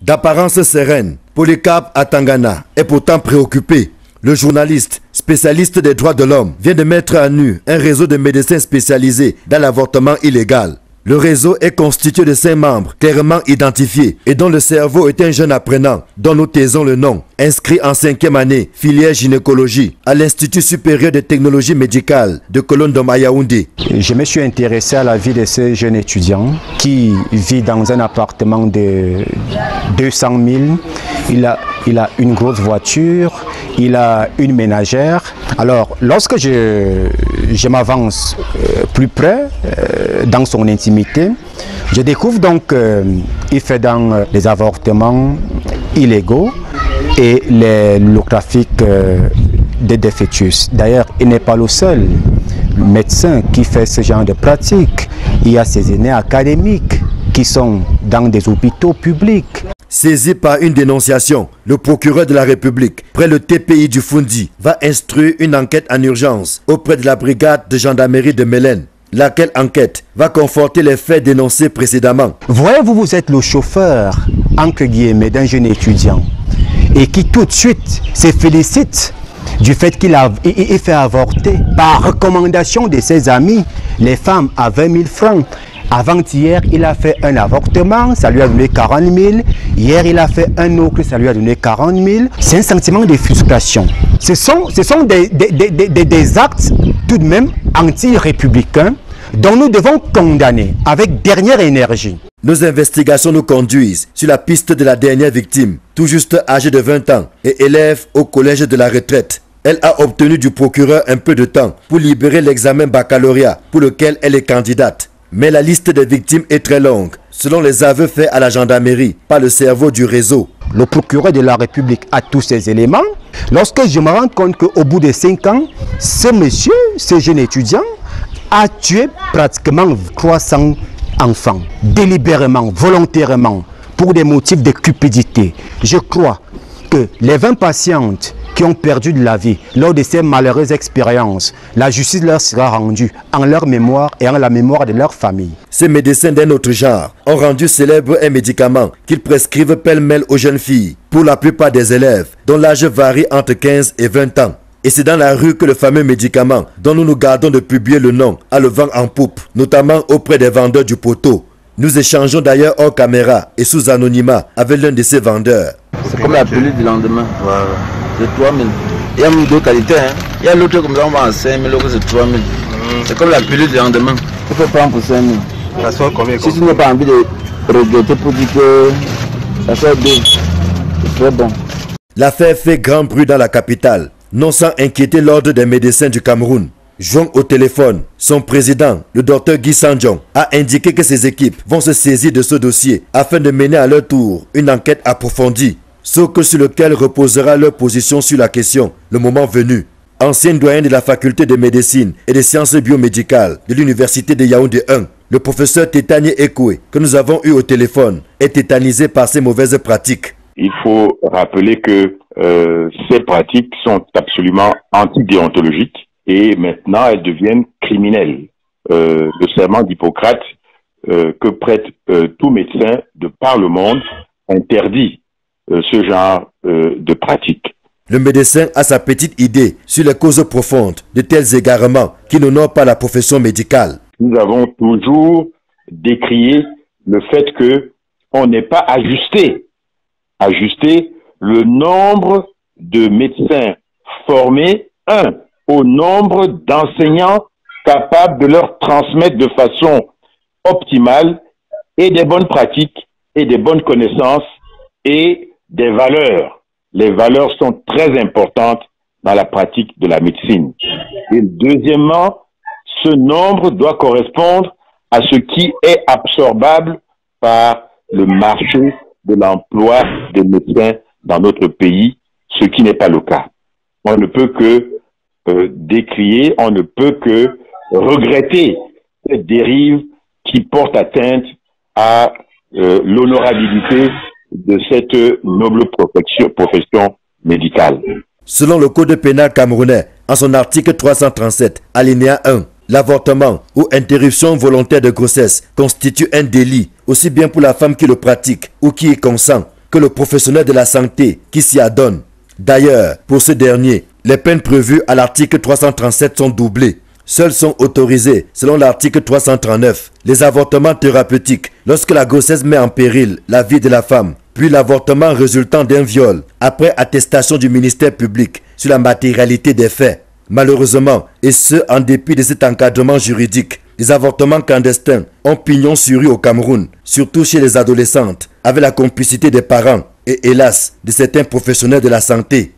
D'apparence sereine, Polycarpe Atangana est pourtant préoccupé. Le journaliste, spécialiste des droits de l'homme, vient de mettre à nu un réseau de médecins spécialisés dans l'avortement illégal. Le réseau est constitué de 5 membres clairement identifiés et dont le cerveau est un jeune apprenant dont nous taisons le nom, inscrit en 5e année, filière gynécologie, à l'Institut supérieur de technologie médicale de Colondom à Yaoundé. Je me suis intéressé à la vie de ce jeune étudiant qui vit dans un appartement de 200 000. Il a une grosse voiture, il a une ménagère. Alors, lorsque je m'avance plus près dans son intimité, je découvre donc qu'il fait dans les avortements illégaux et le trafic des fœtus. D'ailleurs, il n'est pas le seul médecin qui fait ce genre de pratique. Il y a ses aînés académiques qui sont dans des hôpitaux publics. Saisi par une dénonciation, le procureur de la République, près le TPI du Fundi, va instruire une enquête en urgence auprès de la brigade de gendarmerie de Mélène, laquelle enquête va conforter les faits dénoncés précédemment. Voyez-vous, vous êtes le chauffeur, entre guillemets, d'un jeune étudiant et qui tout de suite se félicite du fait qu'il fait avorter par recommandation de ses amis les femmes à 20 000 francs. Avant-hier, il a fait un avortement, ça lui a donné 40 000. Hier, il a fait un autre, ça lui a donné 40 000. C'est un sentiment de frustration. Ce sont des actes tout de même anti-républicains dont nous devons condamner avec dernière énergie. Nos investigations nous conduisent sur la piste de la dernière victime, tout juste âgée de 20 ans et élève au collège de la retraite. Elle a obtenu du procureur un peu de temps pour libérer l'examen baccalauréat pour lequel elle est candidate. Mais la liste des victimes est très longue, selon les aveux faits à la gendarmerie par le cerveau du réseau. Le procureur de la République a tous ces éléments. Lorsque je me rends compte qu'au bout de 5 ans, ce monsieur, ce jeune étudiant, a tué pratiquement 300 enfants, délibérément, volontairement, pour des motifs de cupidité. Je crois que les 20 patientes qui ont perdu de la vie lors de ces malheureuses expériences, la justice leur sera rendue en leur mémoire et en la mémoire de leur famille. Ces médecins d'un autre genre ont rendu célèbre un médicament qu'ils prescrivent pêle-mêle aux jeunes filles, pour la plupart des élèves, dont l'âge varie entre 15 et 20 ans. Et c'est dans la rue que le fameux médicament, dont nous nous gardons de publier le nom, a le vent en poupe, notamment auprès des vendeurs du poteau. Nous échangeons d'ailleurs hors caméra et sous anonymat avec l'un de ces vendeurs. C'est comme la pilule du lendemain. Voilà. C'est 3 000. Il y a deux qualités. Hein. Il y a l'autre comme ça, on va à 5 000, l'autre c'est 3 000. C'est comme la pilule du lendemain. Tu peux prendre pour 5 000. Ça sort combien? Si tu n'as pas envie de regretter pour dire que ça sort 2, c'est très bon. L'affaire fait grand bruit dans la capitale, non sans inquiéter l'ordre des médecins du Cameroun. Joint au téléphone, son président, le docteur Guy Sandjong, a indiqué que ses équipes vont se saisir de ce dossier afin de mener à leur tour une enquête approfondie, socle sur lequel reposera leur position sur la question, le moment venu. Ancien doyen de la faculté de médecine et des sciences biomédicales de l'université de Yaoundé 1, le professeur Tétani Ekoué, que nous avons eu au téléphone, est tétanisé par ces mauvaises pratiques. Il faut rappeler que ces pratiques sont absolument antidéontologiques et maintenant elles deviennent criminelles. Le serment d'Hippocrate que prête tout médecin de par le monde interdit ce genre de pratique. Le médecin a sa petite idée sur les causes profondes de tels égarements qui n'honorent pas la profession médicale. Nous avons toujours décrié le fait que on n'est pas ajusté le nombre de médecins formés, au nombre d'enseignants capables de leur transmettre de façon optimale et des bonnes pratiques et des bonnes connaissances et des valeurs. Les valeurs sont très importantes dans la pratique de la médecine. Et deuxièmement, ce nombre doit correspondre à ce qui est absorbable par le marché de l'emploi des médecins dans notre pays, ce qui n'est pas le cas. On ne peut que décrier, on ne peut que regretter cette dérive qui porte atteinte à l'honorabilité de cette noble profession médicale. Selon le Code pénal camerounais, en son article 337, alinéa 1, l'avortement ou interruption volontaire de grossesse constitue un délit, aussi bien pour la femme qui le pratique ou qui y consent que le professionnel de la santé qui s'y adonne. D'ailleurs, pour ce dernier, les peines prévues à l'article 337 sont doublées. Seuls sont autorisés, selon l'article 339, les avortements thérapeutiques lorsque la grossesse met en péril la vie de la femme, puis l'avortement résultant d'un viol, après attestation du ministère public sur la matérialité des faits. Malheureusement, et ce en dépit de cet encadrement juridique, les avortements clandestins ont pignon sur rue au Cameroun, surtout chez les adolescentes, avec la complicité des parents et hélas de certains professionnels de la santé.